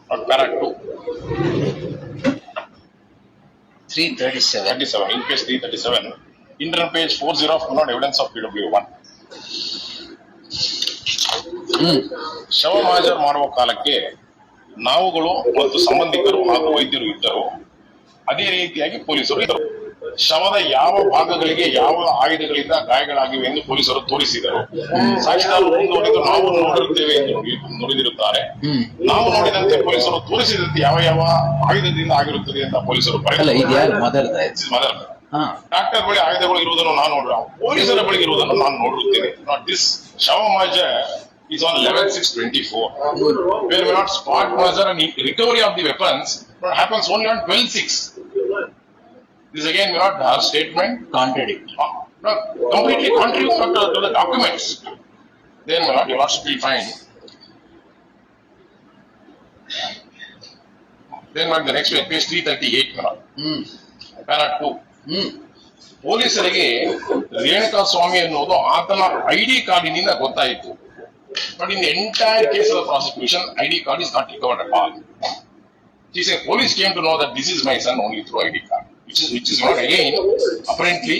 Para 2. 337. In case 337. Internal page 40 of not evidence of PW1. ಶವ ಮಾಜರ್ ಮಾಡುವ ಕಾಲಕ್ಕೆ ನಾವುಗಳು ಮತ್ತು ಸಂಬಂಧಿಕರು ಹಾಗೂ ವೈದ್ಯರು ಇದ್ದರು. ಅದೇ ರೀತಿಯಾಗಿ ಪೊಲೀಸರು ಇದ್ದರು. ಶವದ ಯಾವ ಭಾಗಗಳಿಗೆ ಯಾವ ಆಯುಧಗಳಿಂದ ಗಾಯಗಳಾಗಿವೆ ಎಂದು ಪೊಲೀಸರು ತೋರಿಸಿದರು. ಸಾಕ್ಷಿದಾರರು ಮುಂದುವರೆದು ನಾವು ನೋಡಿರುತ್ತೇವೆ ಎಂದು ನುಡಿದಿರುತ್ತಾರೆ. ನಾವು ನೋಡಿದಂತೆ ಪೊಲೀಸರು ತೋರಿಸಿದಂತೆ ಯಾವ ಯಾವ ಆಯುಧದಿಂದ ಆಗಿರುತ್ತದೆ ಅಂತ ಪೊಲೀಸರು ಡಾಕ್ಟರ್ ಬಳಿ ಆಯುಧಗಳು ಇರುವುದನ್ನು ನಾನು ನೋಡಿರ, ಪೊಲೀಸರ ಬಳಿ ಇರುವುದನ್ನು ನಾನು ನೋಡಿರುತ್ತೇನೆ. ದಿಸ್ ಶವ ಮಾಜರ್ is on 11/6/24. Where we not spot measure and recovery of the weapons, but happens only on 12/6. This again we not our statement Contradictory. completely contrary to the documents. Then we not you not still find. Then on the next page 338 para 2. ಪೊಲೀಸರಿಗೆ ರೇಣುಕಾ ಸ್ವಾಮಿ ಅನ್ನೋದು ಆತನ ID ಕಾರ್ಡಿನಿಂದ ಗೊತ್ತಾಯಿತು. But in the entire case of the prosecution, ID card is not recovered at all. She said police came to know that this is my son only through ID card, which is not again apparently